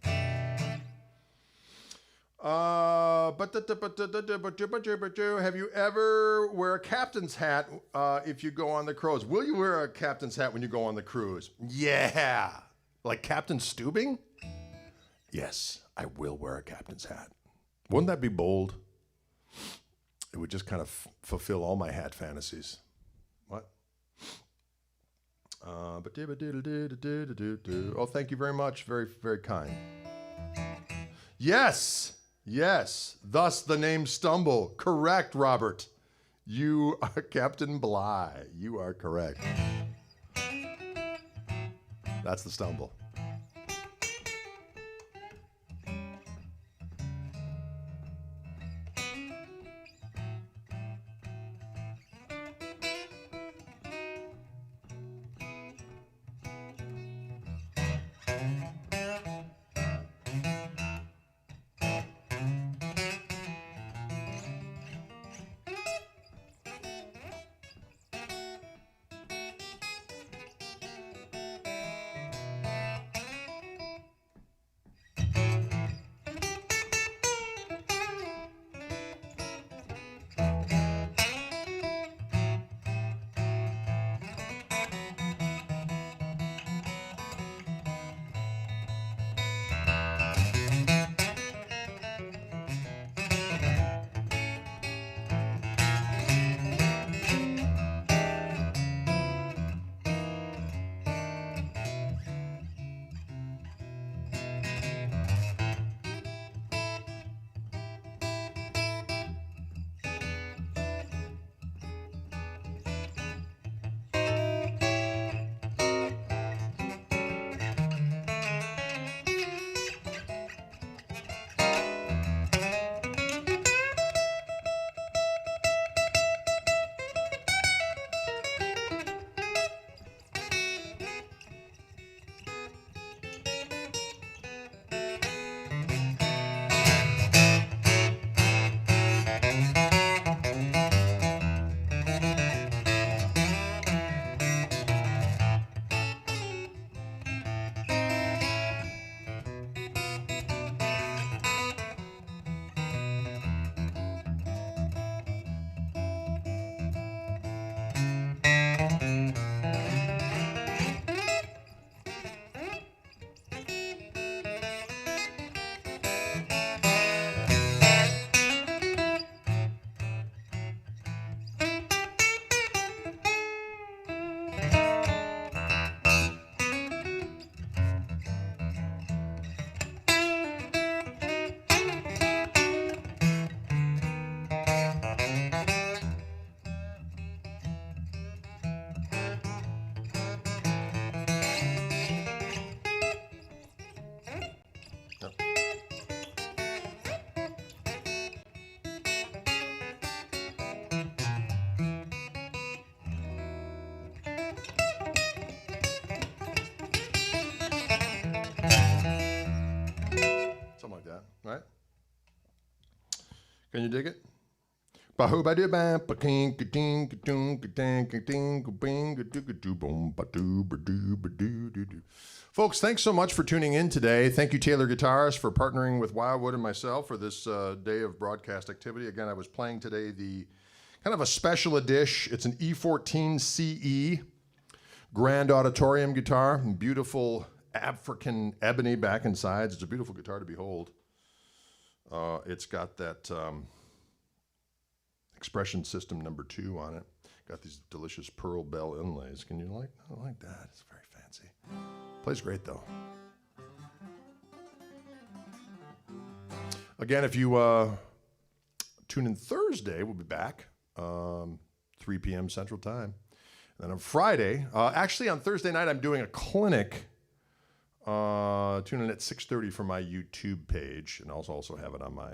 Have you ever wear a captain's hat if you go on the cruise? Will you wear a captain's hat when you go on the cruise? Yeah. Like Captain Stubing? Yes, I will wear a captain's hat. Wouldn't that be bold? It would just kind of fulfill all my hat fantasies. What? Oh, thank you very much. Very, very kind. Yes. Thus the name Stumble. Correct, Robert. You are Captain Bly. You are correct. That's the stumble. Something like that, right? Can you dig it? Folks, thanks so much for tuning in today. Thank you, Taylor Guitars, for partnering with Wildwood and myself for this day of broadcast activity. Again, I was playing today the kind of a special edition. It's an E14 CE Grand Auditorium guitar, beautiful African ebony back and sides. It's a beautiful guitar to behold. It's got that expression system number 2 on it. Got these delicious pearl bell inlays. Can you like? I like that. It's very fancy. Plays great though. Again, if you tune in Thursday, we'll be back 3 p.m. Central Time. And then on Friday, actually on Thursday night, I'm doing a clinic. Tune in at 6:30 for my YouTube page, and I'll also have it on my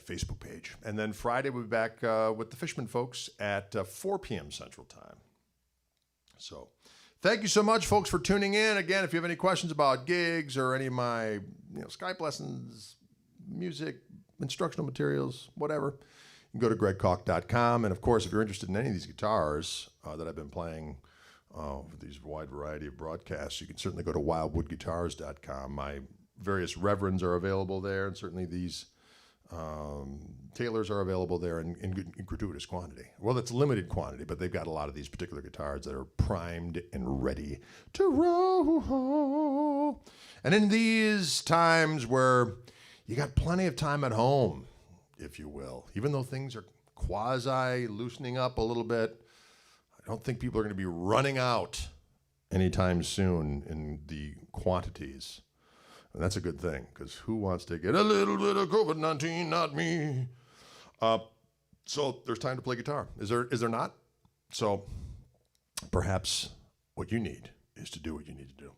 Facebook page. And then Friday we'll be back with the Fishman folks at 4 p.m. Central Time. So thank you so much, folks, for tuning in. Again, if you have any questions about gigs or any of my Skype lessons, music, instructional materials, whatever, you can go to gregkoch.com. And of course, if you're interested in any of these guitars that I've been playing for these wide variety of broadcasts, you can certainly go to wildwoodguitars.com. My various reverends are available there, and certainly these Taylors are available there in gratuitous quantity. Well, it's limited quantity, but they've got a lot of these particular guitars that are primed and ready to roll. And in these times where you got plenty of time at home, if you will, even though things are quasi loosening up a little bit, I don't think people are going to be running out anytime soon in the quantities. And that's a good thing, because who wants to get a little bit of COVID-19? Not me. So there's time to play guitar. Is there not? So perhaps what you need is to do what you need to do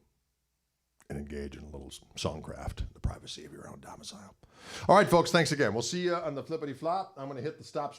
and engage in a little songcraft in the privacy of your own domicile. All right, folks, thanks again. We'll see you on the flippity flop. I'm going to hit the stop stream.